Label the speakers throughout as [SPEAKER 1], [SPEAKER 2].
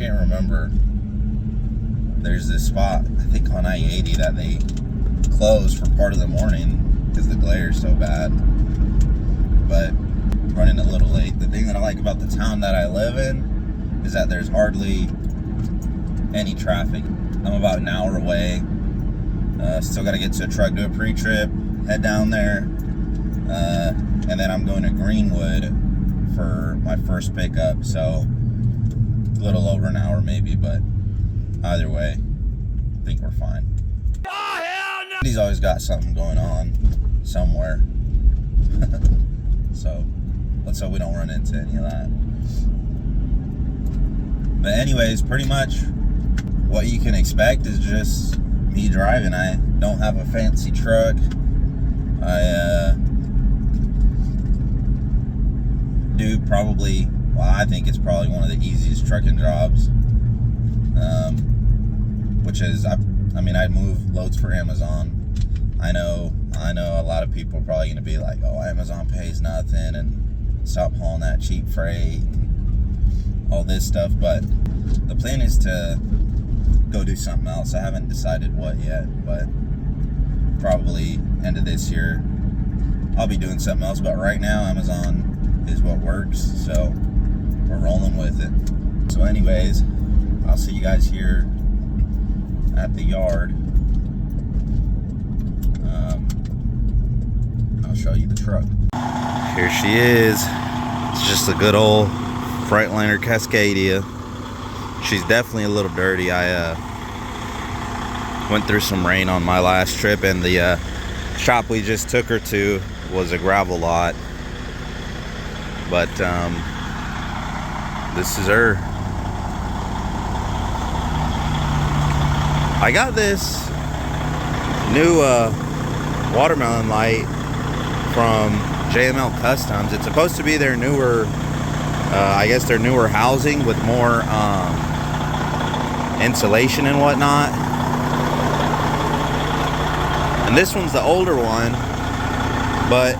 [SPEAKER 1] can't remember. There's this spot, I think on I-80, that they closed for part of the morning because the glare is so bad. But running a little late. The thing that I like about the town that I live in is that there's hardly any traffic. I'm about an hour away. Still got to get to a truck, do a pre-trip, head down there, and then I'm going to Greenwood for my first pickup. So a little over an hour maybe, but either way, I think we're fine. Oh, hell no! He's always got something going on somewhere. So let's hope we don't run into any of that. But anyways, pretty much what you can expect is just me driving. I don't have a fancy truck. I think it's probably one of the easiest trucking jobs. Which is, I move loads for Amazon. I know a lot of people are probably going to be like, oh, Amazon pays nothing and stop hauling that cheap freight and all this stuff, but the plan is to go do something else. I haven't decided what yet, but probably end of this year I'll be doing something else. But right now Amazon is what works, so we're rolling with it. So anyways, I'll see you guys here at the yard. I'll show you the truck. Here she is. It's just a good old Freightliner Cascadia. She's definitely a little dirty. I went through some rain on my last trip, and the shop we just took her to was a gravel lot. But this is her. I got this new watermelon light from JML Customs. It's supposed to be their newer, I guess their newer housing with more insulation and whatnot. And this one's the older one, but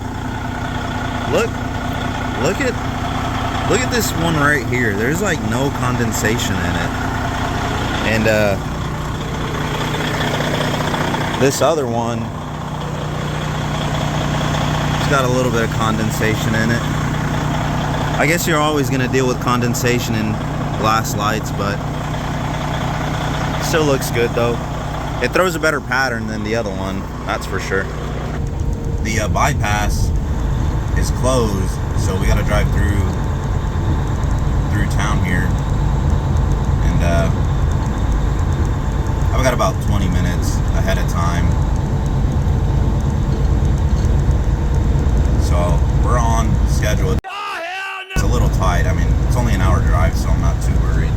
[SPEAKER 1] look at this one right here. There's like no condensation in it. And this other one, it's got a little bit of condensation in it. I guess you're always going to deal with condensation in glass lights, but still looks good though. It throws a better pattern than the other one, that's for sure. The bypass is closed, so we got to drive through town here, and I've got about 20 minutes ahead of time, so we're on schedule. It's a little tight. I mean, it's only an hour drive, so I'm not too worried.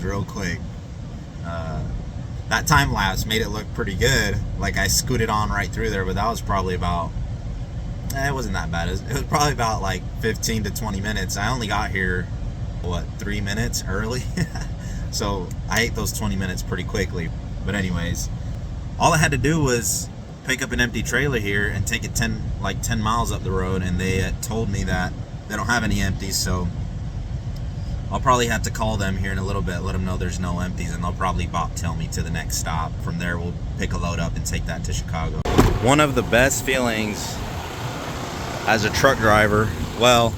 [SPEAKER 1] Real quick. That time lapse made it look pretty good. Like I scooted on right through there, but that was probably about, it wasn't that bad. It was probably about like 15 to 20 minutes. I only got here, what, 3 minutes early? So I ate those 20 minutes pretty quickly. But anyways, all I had to do was pick up an empty trailer here and take it 10 miles up the road, and they told me that they don't have any empties, so I'll probably have to call them here in a little bit, let them know there's no empties, and they'll probably bobtail me to the next stop. From there, we'll pick a load up and take that to Chicago. One of the best feelings as a truck driver, well,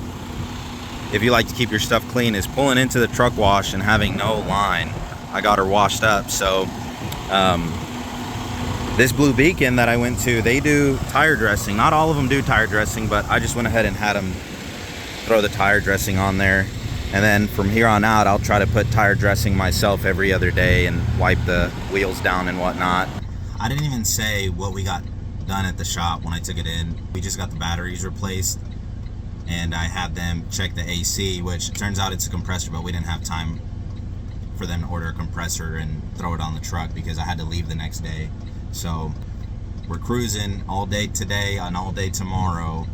[SPEAKER 1] if you like to keep your stuff clean, is pulling into the truck wash and having no line. I got her washed up, so this Blue Beacon that I went to, they do tire dressing. Not all of them do tire dressing, but I just went ahead and had them throw the tire dressing on there. And then from here on out, I'll try to put tire dressing myself every other day and wipe the wheels down and whatnot. I didn't even say what we got done at the shop when I took it in. We just got the batteries replaced, and I had them check the AC, which turns out it's a compressor, but we didn't have time for them to order a compressor and throw it on the truck because I had to leave the next day. So we're cruising all day today and all day tomorrow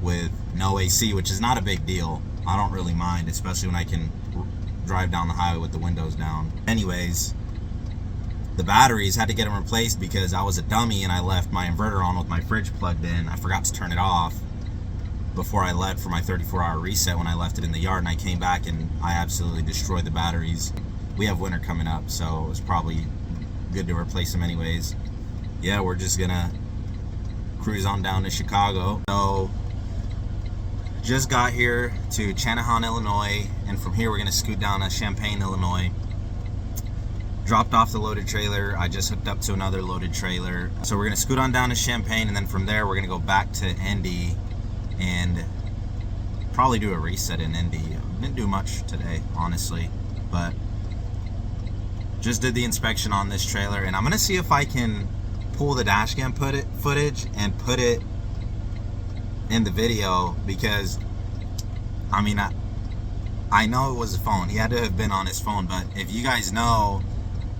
[SPEAKER 1] with no AC, which is not a big deal. I don't really mind, especially when I can drive down the highway with the windows down. Anyways, the batteries, had to get them replaced because I was a dummy and I left my inverter on with my fridge plugged in. I forgot to turn it off before I left for my 34-hour reset when I left it in the yard, and I came back and I absolutely destroyed the batteries. We have winter coming up, so it's probably good to replace them anyways. Yeah, we're just gonna cruise on down to Chicago. So just got here to Channahon, Illinois, and from here we're gonna scoot down to Champaign, Illinois. Dropped off the loaded trailer. I just hooked up to another loaded trailer. So we're gonna scoot on down to Champaign, and then from there we're gonna go back to Indy and probably do a reset in Indy. Didn't do much today, honestly, but just did the inspection on this trailer, and I'm gonna see if I can pull the dash cam footage and put it in the video, because I mean, I know it was a phone. He had to have been on his phone, but if you guys know,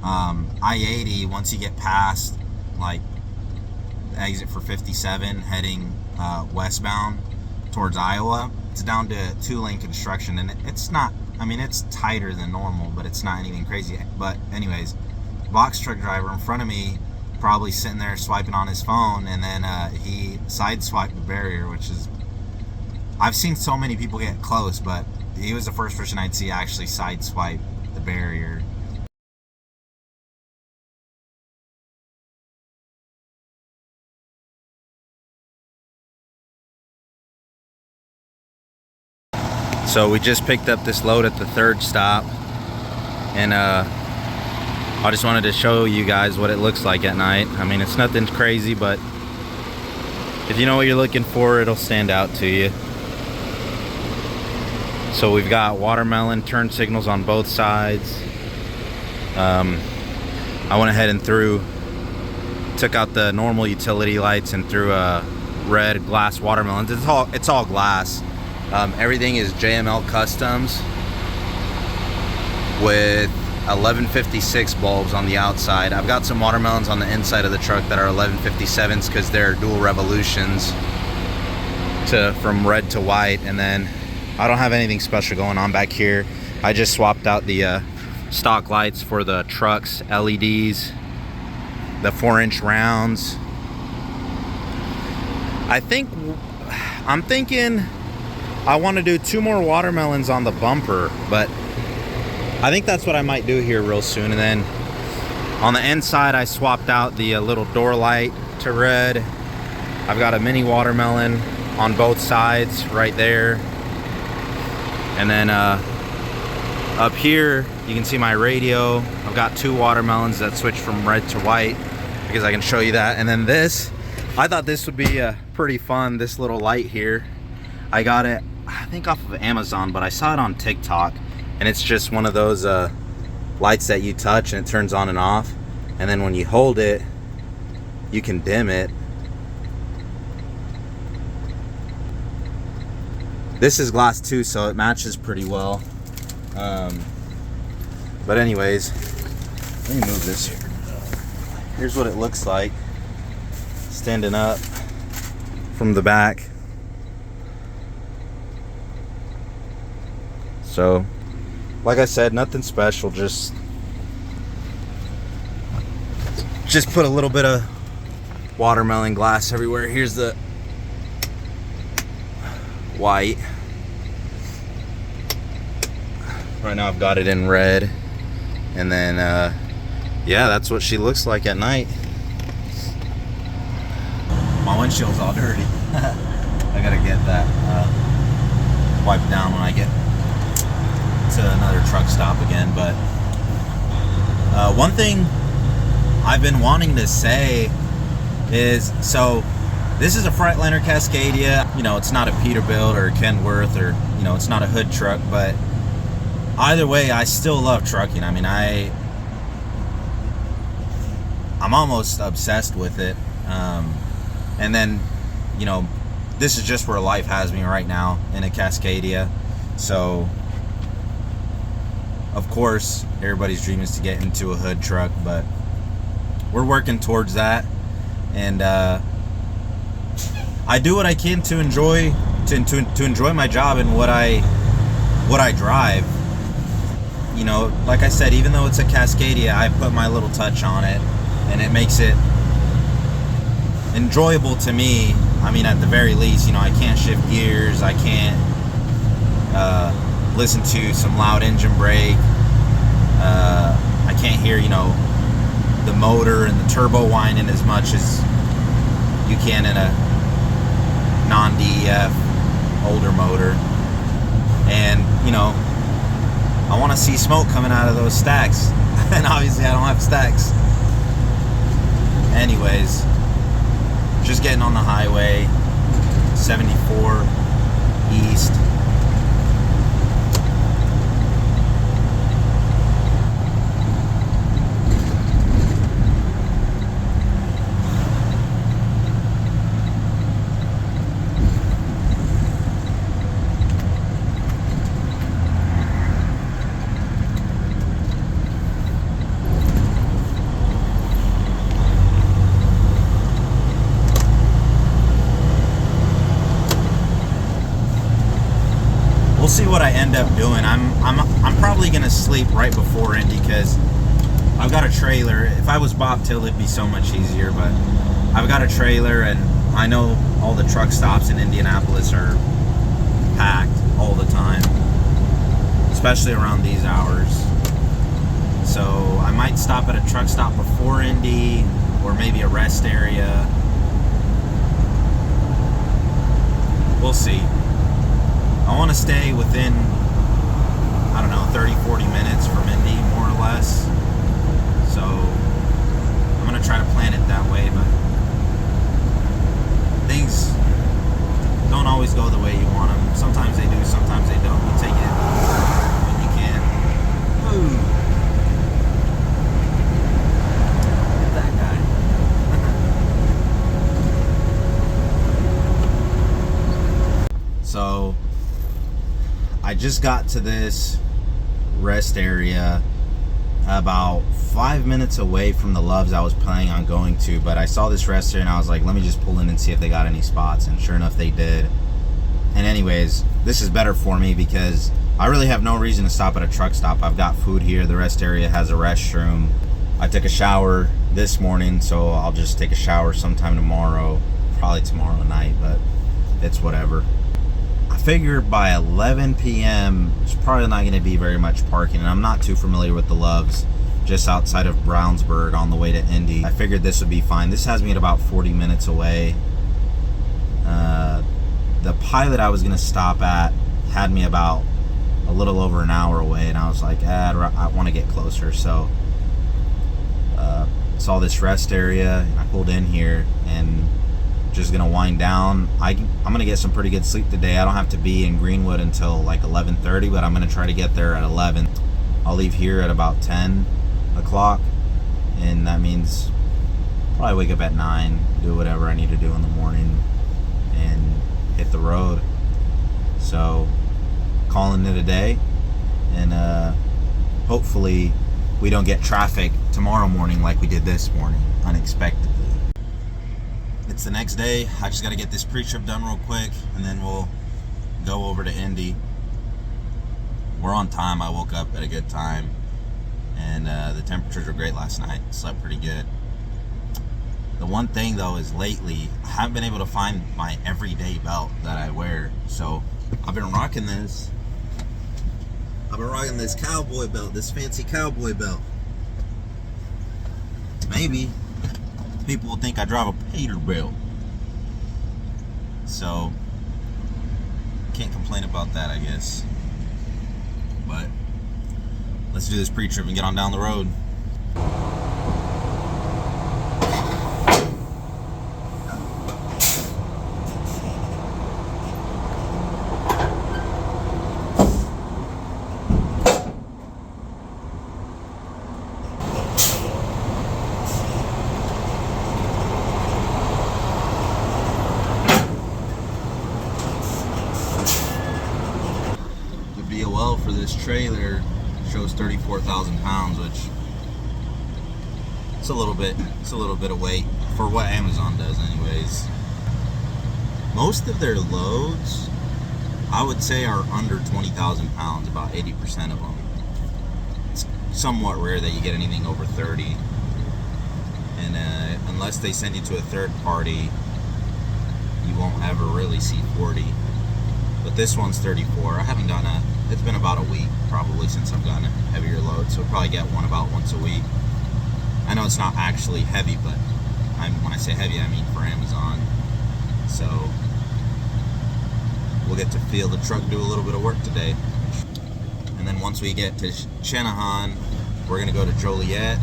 [SPEAKER 1] I-80, once you get past like the exit for 57 heading westbound towards Iowa, it's down to 2-lane construction, and it's not, I mean, it's tighter than normal, but it's not anything crazy. But anyways, box truck driver in front of me probably sitting there swiping on his phone, and then he sideswiped the barrier, which is, I've seen so many people get close, but he was the first person I'd see actually sideswipe the barrier. So we just picked up this load at the third stop, and I just wanted to show you guys what it looks like at night. I mean, it's nothing crazy, but if you know what you're looking for, it'll stand out to you. So we've got watermelon turn signals on both sides. I went ahead and took out the normal utility lights and threw a red glass watermelons. It's all glass. Everything is JML Customs with 1156 bulbs on the outside. I've got some watermelons on the inside of the truck that are 1157s because they're dual revolutions from red to white. And then I don't have anything special going on back here. I just swapped out the stock lights for the truck's LEDs, the 4-inch rounds. I'm thinking I want to do 2 more watermelons on the bumper, but I think that's what I might do here real soon. And then on the inside, I swapped out the little door light to red. I've got a mini watermelon on both sides right there. And then up here, you can see my radio. I've got 2 watermelons that switch from red to white because I can show you that. And then this, I thought this would be pretty fun, this little light here. I got it, I think off of Amazon, but I saw it on TikTok. And it's just one of those lights that you touch and it turns on and off. And then when you hold it, you can dim it. This is glass too, so it matches pretty well. But anyways, let me move this here. Here's what it looks like standing up from the back. So, like I said, nothing special, just just put a little bit of watermelon glass everywhere. Here's the white. Right now I've got it in red. And then, yeah, that's what she looks like at night. My windshield's all dirty. I gotta get that wiped down when I get to another truck stop again. But one thing I've been wanting to say is, so this is a Freightliner Cascadia. You know, it's not a Peterbilt or a Kenworth, or, you know, it's not a hood truck, but either way, I still love trucking. I mean, I'm almost obsessed with it. And then, you know, this is just where life has me right now, in a Cascadia. So, of course, everybody's dream is to get into a hood truck, but we're working towards that. And I do what I can to enjoy my job and what I drive. You know, like I said, even though it's a Cascadia, I put my little touch on it, and it makes it enjoyable to me. I mean, at the very least, you know, I can't shift gears, I can't listen to some loud engine brake, I can't hear, you know, the motor and the turbo whining as much as you can in a non-DEF older motor. And, you know, I want to see smoke coming out of those stacks, and obviously I don't have stacks. Anyways, just getting on the highway, 74 east. We'll see what I end up doing. I'm probably gonna sleep right before Indy, because I've got a trailer. If I was bobtail, it'd be so much easier, but I've got a trailer, and I know all the truck stops in Indianapolis are packed all the time, especially around these hours. So I might stop at a truck stop before Indy, or maybe a rest area. We'll see. I want to stay within, I don't know, 30-40 minutes from Indy, more or less. So I'm going to try to plan it that way, but things don't always go the way you want them. Sometimes they do, sometimes they don't. You take it when you can. Ooh. Look at that guy. So I just got to this rest area about 5 minutes away from the Loves I was planning on going to, but I saw this rest area and I was like, let me just pull in and see if they got any spots, and sure enough they did. And anyways, this is better for me because I really have no reason to stop at a truck stop. I've got food here. The rest area has a restroom. I took a shower this morning, so I'll just take a shower sometime tomorrow, probably tomorrow night, but it's whatever. I figure by 11 p.m. there's probably not going to be very much parking, and I'm not too familiar with the Loves, just outside of Brownsburg on the way to Indy. I figured this would be fine. This has me at about 40 minutes away. The Pilot I was going to stop at had me about a little over an hour away, and I was like, I want to get closer. So saw this rest area, and I pulled in here, and just gonna wind down. I'm gonna get some pretty good sleep today. I don't have to be in Greenwood until like 11:30, but I'm gonna try to get there at 11. I'll leave here at about 10 o'clock, and that means probably wake up at 9, do whatever I need to do in the morning, and hit the road. So calling it a day, and hopefully we don't get traffic tomorrow morning like we did this morning unexpectedly. It's the next day. I just got to get this pre-trip done real quick, and then we'll go over to Indy. We're on time. I woke up at a good time, and the temperatures were great last night. Slept pretty good. The one thing though is lately I haven't been able to find my everyday belt that I wear. So I've been rocking this. I've been rocking this cowboy belt, this fancy cowboy belt. Maybe people will think I drive a Peterbilt. So can't complain about that, I guess. But let's do this pre-trip and get on down the road. BOL for this trailer shows 34,000 pounds, which it's a little bit of weight for what Amazon does anyways. Most of their loads, I would say, are under 20,000 pounds, about 80% of them. It's somewhat rare that you get anything over 30. And unless they send you to a third party, you won't ever really see 40. But this one's 34. I haven't gotten it's been about a week probably since I've gotten a heavier load, so I'll probably get one about once a week. I know it's not actually heavy, but when I say heavy, I mean for Amazon. So we'll get to feel the truck do a little bit of work today. And then once we get to Channahon, we're going to go to Joliet,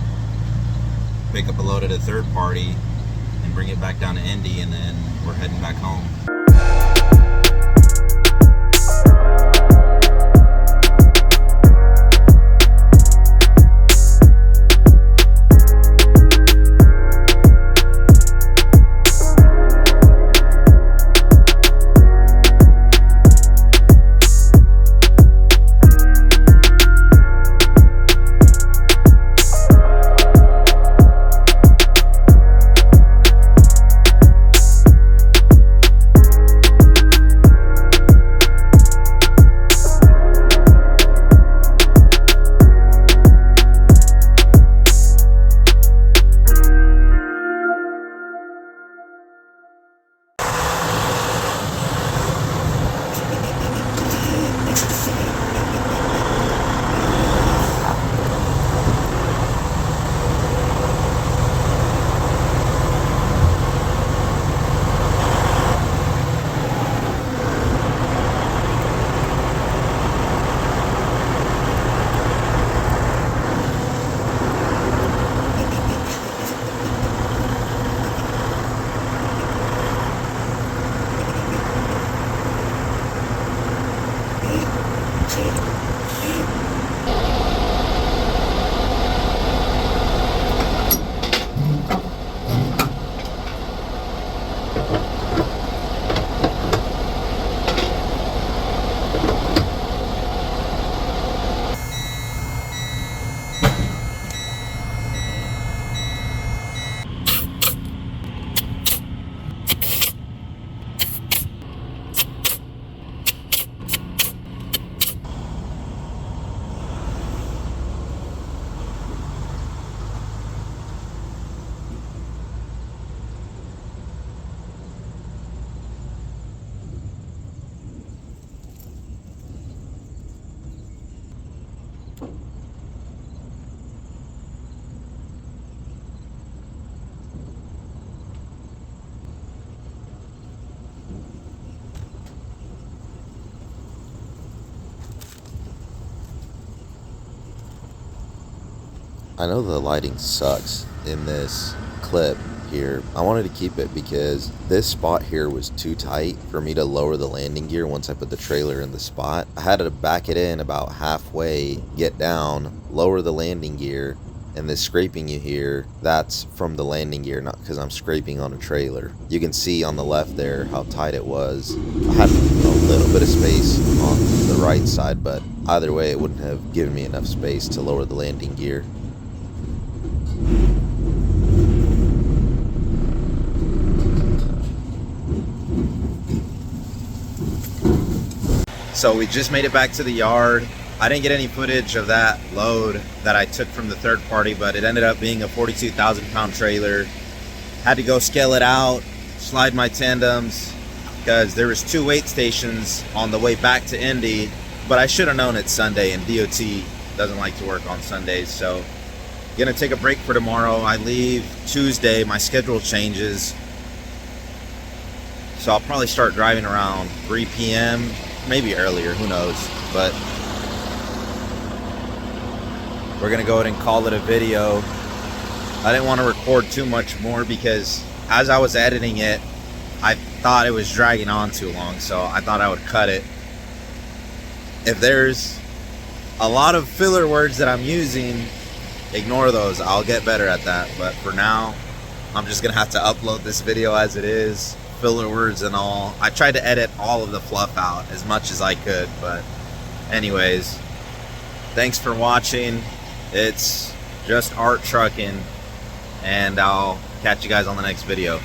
[SPEAKER 1] pick up a load at a third party, and bring it back down to Indy, and then we're heading back home. I know the lighting sucks in this clip here. I wanted to keep it because this spot here was too tight for me to lower the landing gear once I put the trailer in the spot. I had to back it in about halfway, get down, lower the landing gear, and this scraping you hear, that's from the landing gear, not because I'm scraping on a trailer. You can see on the left there how tight it was. I had a little bit of space on the right side, but either way it wouldn't have given me enough space to lower the landing gear. So we just made it back to the yard. I didn't get any footage of that load that I took from the third party, but it ended up being a 42,000 pound trailer. Had to go scale it out, slide my tandems, because there was 2 weight stations on the way back to Indy, but I should have known it's Sunday and DOT doesn't like to work on Sundays. So gonna take a break for tomorrow. I leave Tuesday, my schedule changes, so I'll probably start driving around 3 p.m., maybe earlier, who knows. But we're gonna go ahead and call it a video. I didn't want to record too much more because as I was editing it, I thought it was dragging on too long, so I thought I would cut it. If there's a lot of filler words that I'm using, ignore those. I'll get better at that. But for now, I'm just gonna have to upload this video as it is, filler words and all. I tried to edit all of the fluff out as much as I could, but anyways, thanks for watching. It's just Art Trucking, and I'll catch you guys on the next video.